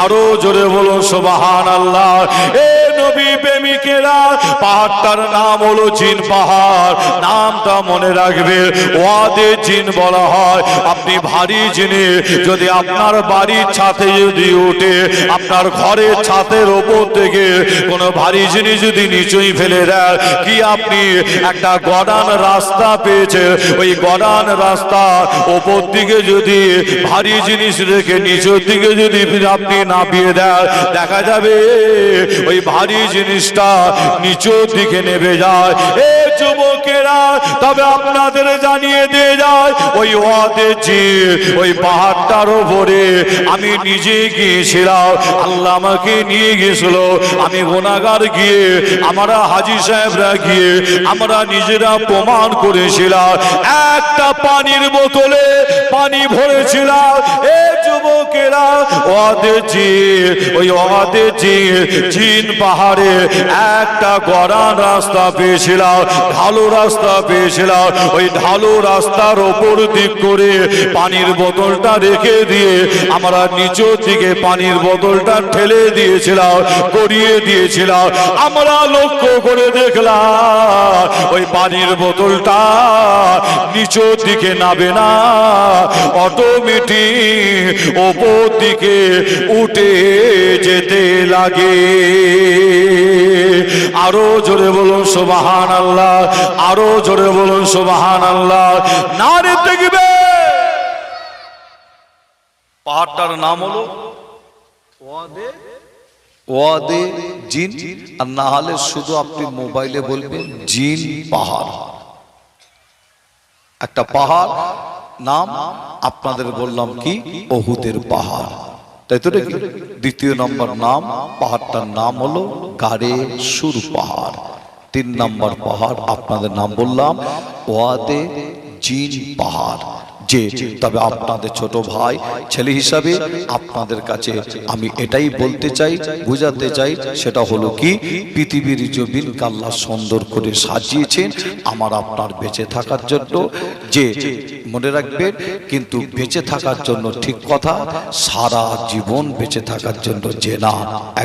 আরো জোরে বলো সুবহানাল্লাহ। নবী প্রেমিকেরা, পাহাড়টার নাম হলো জিন পাহাড়। নামটা মনে রাখবে, ওয়াদে জিন বলা হয়। আপনি ভারী জিনিস যদি আপনার বাড়ির ছাদে যদি উঠে, আপনার ঘরের ছাদের ওপর থেকে কোনো ভারী জিনিস যদি নিচেই ফেলে দেয়, কি আপনি একটা গড়ান রাস্তা পেয়েছে, ওই গড়ান রাস্তা ওপর দিকে যদি ভারী জিনিস রেখে নিচের দিকে যদি আপনি নামিয়ে দেন, দেখা যাবে ওই ভারী জিনিসটা নিচের দিকে নেমে যায়। এ যুবকেরা, তবে আপনাদের জানিয়ে দিয়ে যায়, ওই ওয়াদে জিন, ওই পাহাড়টার উপরে আমি নিজে গিয়েছিলাম। আল্লাহ আমাকে নিয়ে গিয়েছিল। আমি গুনাহগার গিয়ে, আমরা হাজী সাহেবরা গিয়ে, আমরা নিজেরা প্রমাণ করেছিলাম। একটা পানির বোতলে পানি ভরেছিলাম। এ যুবকেরা, ওয়াদে জিন, ওই ওয়াদে জিন, জিন পাহাড়ে একটা গড়ান রাস্তা পেয়েছিলাম, ঢালু রাস্তা পেয়েছিলাম। ওই ঢালু রাস্তার ওপর দিক করে পানির বোতলটা রেখে দিয়ে আমরা নিচের দিকে পানির বোতলটা ঠেলে দিয়েছিলাম, করিয়ে দিয়েছিলাম। আমরা লক্ষ্য করে দেখলাম ওই পানির বোতলটা নিচের দিকে নাবে না, অটোমেটিক ওপর দিকে উঠে যেতে লাগে। আরো জোরে বলুন সুবহানাল্লাহ, আরো জোরে বলুন সুবহানাল্লাহ। নারে দেখবে পাহাড়টার নাম হলো ওয়াদে জিন। আর না হলে শুধু আপনি মোবাইলে বলবেন জিন পাহাড়। একটা পাহাড় নাম আপনাদের বললাম কি, ওহুদের পাহাড়, তাই তো নাকি? দ্বিতীয় নম্বর নাম পাহাড়টার নাম হলো গাড়ে সুর পাহাড়। 3 নম্বর পাহাড় আপনাদের নাম বললাম ওয়াদে জিন পাহাড়। যে তবে আপনাদের ছোট ভাই ছেলে হিসাবে আপনাদের কাছে আমি এটাই বলতে চাই, বুঝাতে চাই, সেটা হলো কি, পৃথিবীর জমিনকে আল্লাহ সুন্দর করে সাজিয়েছেন আমার আপনার বেঁচে থাকার জন্য। যে মনে রাখবেন, কিন্তু বেঁচে থাকার জন্য ঠিক কথা, সারা জীবন বেঁচে থাকার জন্য যে না,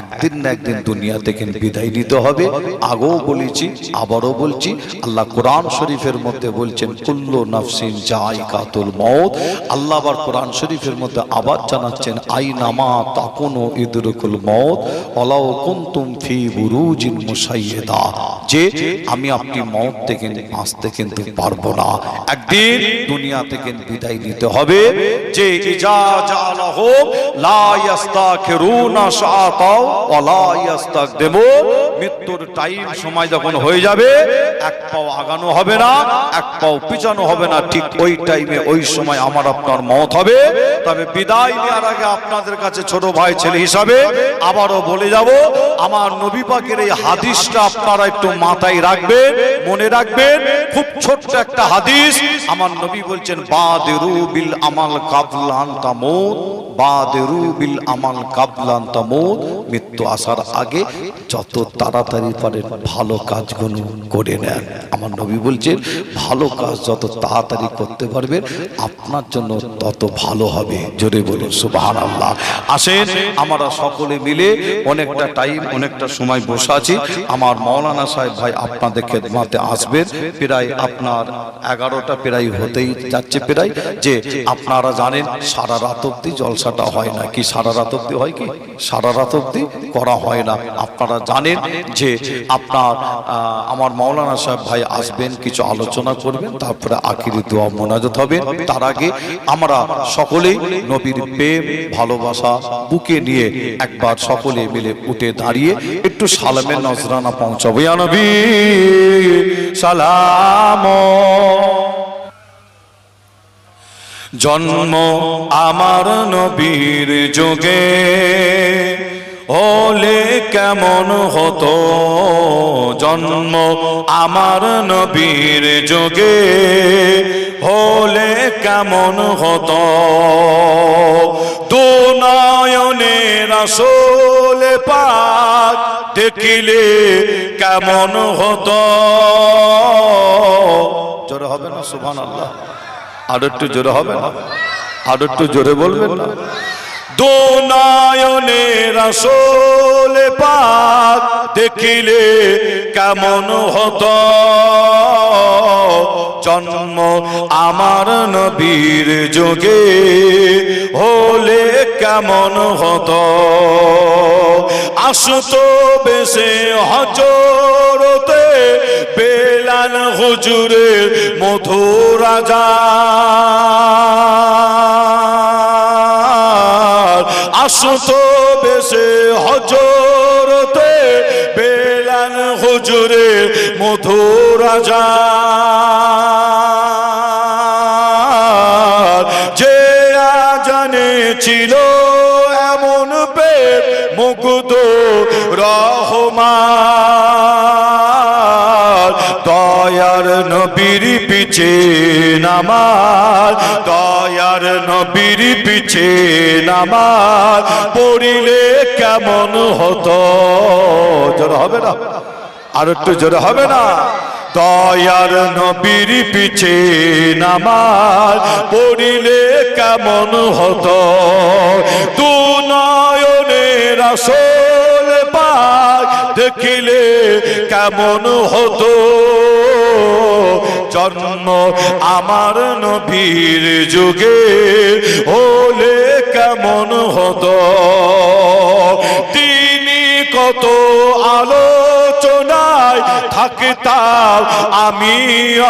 একদিন না একদিন দুনিয়া থেকে বিদায় নিতে হবে। আগেও বলেছি, আবারও বলছি, আল্লাহ কোরআন শরীফের মধ্যে বলছেন কুল্লু নাফসিন যায়কাতুল মউত। আল্লাহ আবার কোরআন শরীফের মধ্যে আবার জানাচ্ছেন আইনামা তাকুনু ইদরুকুল মউত ওয়ালাউ কুনতুম ফি বুরুজিন মুশাইয়্যিদা। যে আমি আপনি মউত থেকে বাঁচতে কিন্তু পারবো না, একদিন দুনিয়া থেকে বিদায় নিতে হবে। যে ইজা জালাহুম লা ইস্তাখিরুনা শাআতা ওয়ালা ইস্তাকদিমুন। মৃত্যুর টাইম সময় যখন হয়ে যাবে, এক পাও আগানো হবে না, এক পাও পিছানো হবে না। ঠিক ওই টাইমে ওই সময় আমার আপনার মওত হবে। তবে বিদায় নেওয়ার আগে আপনাদের কাছে ছোট ভাই ছেলে হিসাবে আবারও বলে যাব, আমার নবী পাকের এই হাদিসটা আপনারা একটু মাথায় রাখবেন, মনে রাখবেন। খুব ছোট্ট একটা হাদিস। আমার নবী বলছেন বাদিরু বিল আমাল কাবলা আন তামুত, বাদিরু বিল আমাল কাবলা আন তামুত। মৃত্যু আসার আগে যত তাড়াতাড়ি পারেন ভালো কাজগুলো করে নেন। আমার নবী বলছেন ভালো কাজ যত তাড়াতাড়ি করতে পারবেন আপনার জন্য তত ভালো হবে। জোরে বলুন সুবহানাল্লাহ। আসেন আমরা সকলে মিলে অনেকটা টাইম, অনেকটা সময় বসে আছি। আমার মাওলানা সাহেব ভাই আপনাদের খেদমতে আসবেন। প্রায় আপনার 11টা প্রায় হতেই যাচ্ছে প্রায়। যে আপনারা জানেন সারা রাত অবধি জলসাটা হয় না, কি সারা রাত অবধি হয়, কি সারা রাত অবধি করা হয় না। আপনারা জানেন যে আপনার আমার মাওলানা সাহেব ভাই আসবেন, কিছু আলোচনা করবেন, তারপরে আখিরি দোয়া মোনাজাত হবে। তার আগে আমরা সকলেই নবীর প্রেম ভালোবাসা বুকে নিয়ে একবার সকলে মিলে উঠে দাঁড়িয়ে একটু সালামের নজরানা পৌঁছাবো। ইয়া নবী সালাম। জন্ম আমার নবীর যোগে হলে কেমন হতো, জন্ম আমার নবীর যোগে হলে কেমন হতো, দু নয়নে রাসূল পাক দেখিলে কেমন হতো। জোরে হবে না সুবহানাল্লাহ? আর একটু জোরে হবে না? আর একটু জোরে বলবেন না? দু নয়নে রাসূল পাক দেখিলে কেমন হতো, জন্ম আমার নবীর যুগে হলে কেমন হতো। আসতো বেশে হজরতে বেলাল হুজুরের মধুর আযান, আসতো বেশে হজরতে বেলাল হুজুরের মধুর আযান। যে আযানে ছিল এমন পেট মুগ্ধ রহমান, দয়ার নবীর পিছে নামাজ, দয়ার নবীর পিছে নামাজ পড়িলে কেমন হতো। জোরে হবে না? আর একটু জোরে হবে না? দয়ার নবীর পিছে নামাজ পড়িলে কেমন হতো। দু নয়নে রাসূল পাক দেখিলে কেমন হতো, জন্ম আমার নবীর যুগে হলে কেমন হতো। তিনি কত আলোচনায় থাকতাম আমি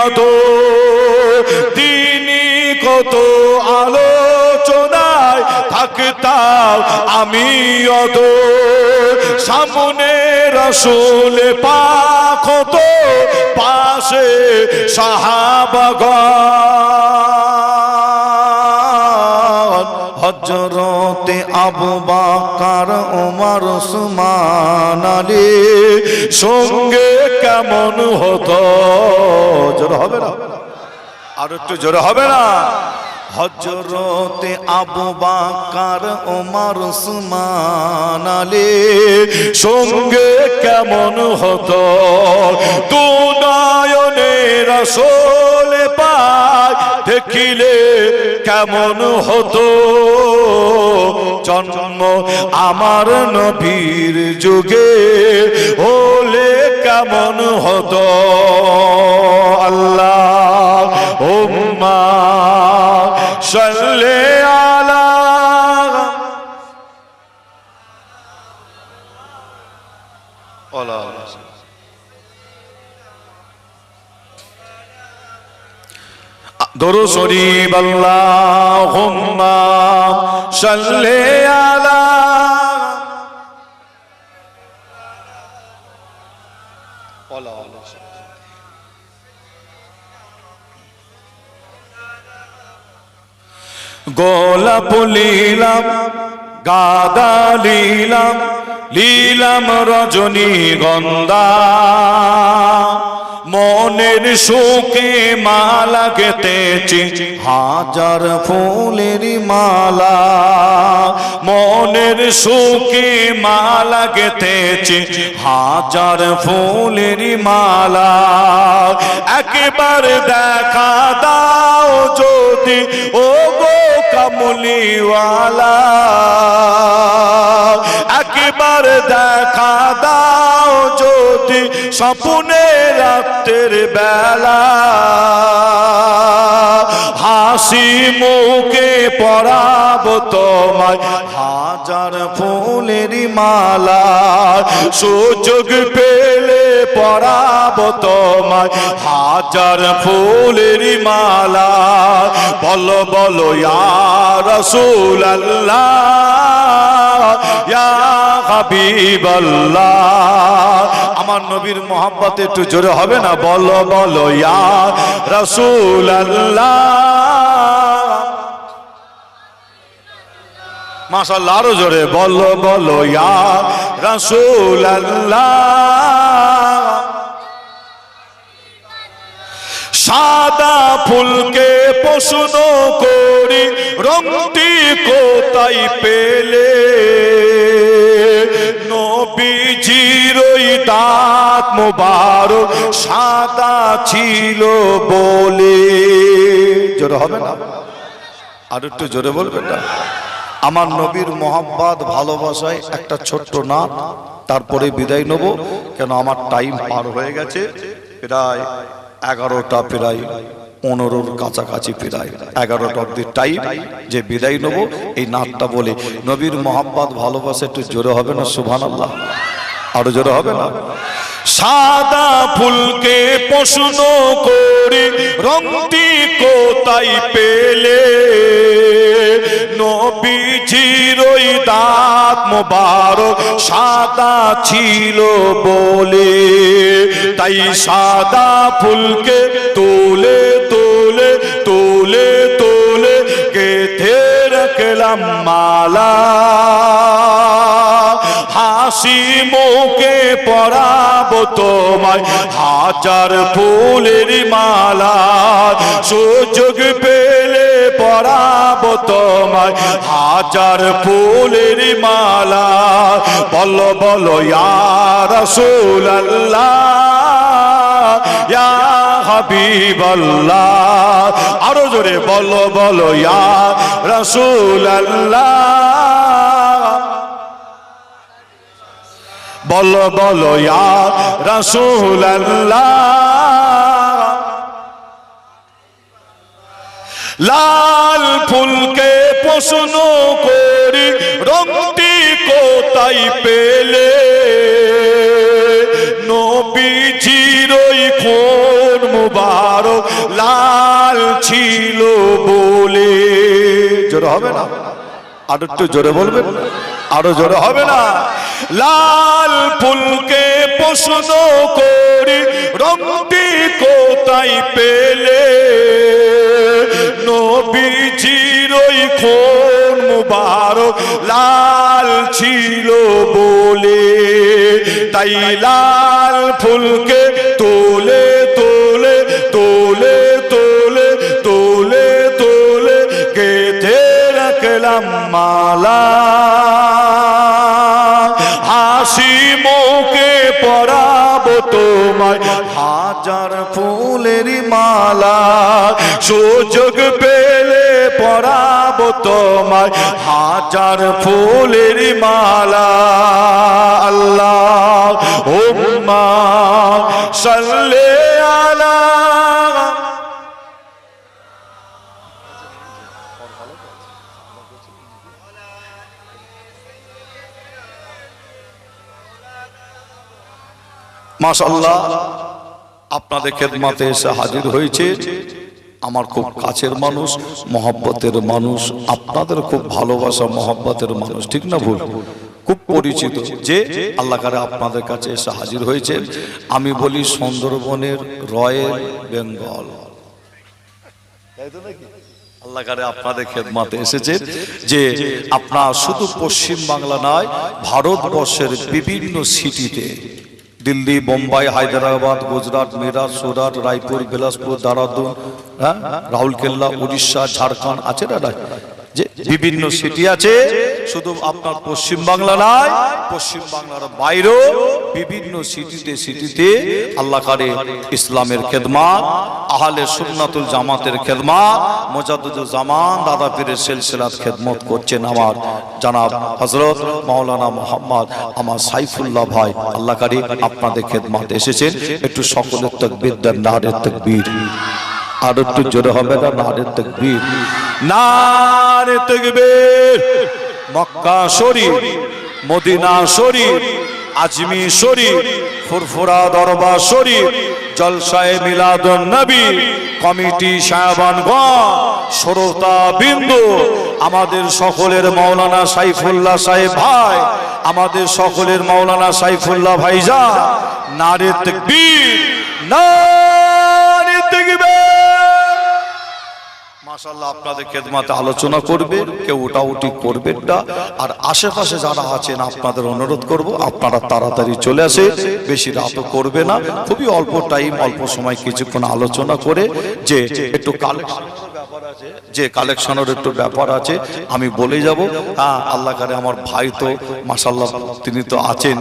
অধর, তিনি কত আলোচনায় থাকতাম আমি অধর। সামনে রাসূল পাক হতো, পাশে সাহাবাগণ, হযরতে আবু বকর ওমর উসমান আলী সঙ্গে কেমন হতো। জোরে হবে না? আর একটু জোরে হবে না? হযরতে আবু বকর ওমর উসমান আলী সঙ্গে কেমন হতো। দু নয়নে রাসূল পাক দেখিলে কেমন হতো, জন্ম আমার নবীর যুগে হলে কেমন হতো। আল্লাহুম্মা সাল্লি আলা দরুদ শরীফ। আল্লাহুম্মা সাল্লি আলা গোলাপ লীলাম, গাদা লীলাম, লীলাম রজনীগন্ধা, মনের সুখে মালা গেঁথেছি হাজার ফুলের মালা, মনের সুখে মালা গেঁথেছি হাজার ফুলের মালা। একবার দেখা দাও যদি ও গো কামলিওয়ালা, একবার দেখা দাও যদি স্বপ্নে রাতের বেলা, হাসি মুখে পরাবো তোমায় হাজার ফুলের মালা, সুযোগ পেলে পরাবো তোমায় হাজার ফুলের মালা। বলো বলো ইয়া রাসূলুল্লাহ ইয়া হাবিবাল্লাহ। আমার নবীর মোহাব্বতে একটু জোরে হবে না? বলো বলো ইয়া রাসূলুল্লাহ। মাশাআল্লাহ, আরো জোরে বলো বলো ইয়া রাসূলুল্লাহ। সাদা ফুলকে প্রশ্ন করি রংটি কোথায় পেলে, নবীজির ওই দাঁত মোবারক সাদা ছিল বলে। জোরে হবে না? আর একটু জোরে বলবেন না? আমার নবীর মোহাব্বত ভালোবাসায় একটা ছোট্ট নাত, তারপরে বিদায় নেব, কেন আমার টাইম পার হয়ে গেছে, প্রায় 11টা, প্রায় 15-র কাছাকাছি, প্রায় 11টা অব্দি টাইম, যে বিদায় নেব। এই নাতটা বলে নবীর মোহাব্বত ভালোবাসা একটু জোরে হবে না? সুবহানাল্লাহ, আরো জোরে হবে না? সাদা ফুলকে প্রশ্ন করি রংটি কোথায় পেলে, নবীজির ওই দাঁত মোবারক সাদা ছিল বলে, তাই সাদা ফুলকে তোলে তোলে তোলে তোলে গেঁথে রাখলাম মালা, হাসি মুখে পরাবো তোমায় হাজার ফুলের মালা, সুযোগ পেলে পরাবো তোমায় হাজার ফুলের মালা। বলো বলো ইয়া রাসূলুল্লাহ ইয়া হাবিবাল্লাহ, আরো জোরে বলো বলো ইয়া রাসূলুল্লাহ, বলো বলো ইয়া রাসূলুল্লাহ। লাল ফুলকে প্রশ্ন করি রংটি কোথায় পেলে, নবীজির ওই কোন মুবারক লাল ছিল বলে। জোরে হবে না? আর একটু জোরে বলবেন, আরো জোরে হবে না? লাল ফুলকে প্রশ্ন করি রংটি কোথায় পেলে, নবীজির ওই কোন মুবারক লাল ছিল বলে, তাই লাল ফুলকে তোলে তোলে তোলে তোলে তোলে তোলে গেঁথে রাখলাম মালা, হাসি মুখে পরাবো তোমায় হাজার ফুলের মালা, সুযোগ পেলে পরাবো তোমায় হাজার ফুলের মালা। আল্লাহুম্মা সাল্লি আলা, মাশাআল্লাহ আপনাদের খেদমতে এসে হাজির হয়েছে আমার খুব কাছের মানুষ, মহব্বতের মানুষ, আপনাদের খুব ভালোবাসা মহব্বতের মানুষ, ঠিক না ভুল? খুব পরিচিত যে আল্লাহ করে আপনাদের কাছে এসে হাজির হয়েছে। আমি বলি সুন্দরবনের রয়্যাল বেঙ্গল, আল্লাহ করে আপনাদের খেদমতে এসেছে যে আপনার শুধু পশ্চিম বাংলা নয়, ভারতবর্ষের বিভিন্ন সিটিতে, দিল্লি, বোম্বাই, হায়দ্রাবাদ, গুজরাট, মিরাট, সুরাট, রায়পুর, বিলাসপুর, দারাদুন, রাউরকেল্লা, উড়িষ্যা, ঝাড়খণ্ড আছে না, যে বিভিন্ন সিটি আছে, শুধু আপনার পশ্চিম বাংলা নয়, পশ্চিম বাংলার বাইরেও বিভিন্ন সিটিতে সিটিতে আল্লাহ করে ইসলামের খেদমত, আহলে সুন্নাতুল জামাতের খেদমত, মুজাদ্দিদুল জামান দাদা পীরের সিলসিলাত খেদমত করছেন আমার জনাব হযরত মাওলানা মুহাম্মদ আমার সাইফুল্লাহ ভাই। আল্লাহ করে আপনাদের খেদমতে এসেছেন, একটু সকলের তাকবীর দেন, নারে তাকবীর, আর একটু জোরে হবে না? নারে তাকবীর, নারে তাকবীর। মক্কা শরীফ, মদিনা শরীফ, আজমির শরীফ, ফুরফুরা দরবার শরীফ, জলসায়ে মিলাদুন নবী কমিটি সাহেবানগণ, শ্রোতা বিন্দু, আমাদের সকলের মাওলানা সাইফুল্লাহ সাহেব ভাই, আমাদের সকলের মাওলানা সাইফুল্লাহ ভাইজান, নারে তাকবীর, নারে তাকবীর। মাশাআল্লাহ আপনাদের খেদমতে আলোচনা করবে, কেউ ওটাউটি করবেন না, আর আশেপাশে যারা আছেন আপনাদের অনুরোধ করব আপনারা তাড়াতাড়ি চলে আসে, বেশি রাতও করবে না, খুবই অল্প টাইম, অল্প সময় কিছুক্ষণ আলোচনা করে যে একটু কালেকশনের ব্যাপার আছে, যে কালেকশনের একটু ব্যাপার আছে আমি বলে যাব। আল্লাহ করে আমার ভাই তো মাশাআল্লাহ তিনি তো আছেন,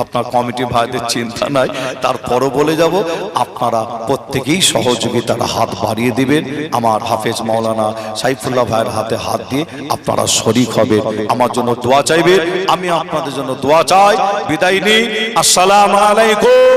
আপনার কমিটি ভাইদের চিন্তা নাই, তারপরও বলে যাব আপনারা প্রত্যেকেই সহযোগিতার হাত বাড়িয়ে দিবেন। আমার হাফেজ মাওলানা সাইফুল্লাহ ভাইয়ের হাতে হাত দিয়ে আপনারা শরীক হবে, আমার জন্য দোয়া চাইবে, আমি আপনাদের জন্য দোয়া চাই। বিদায় নিই, আসসালামু আলাইকুম।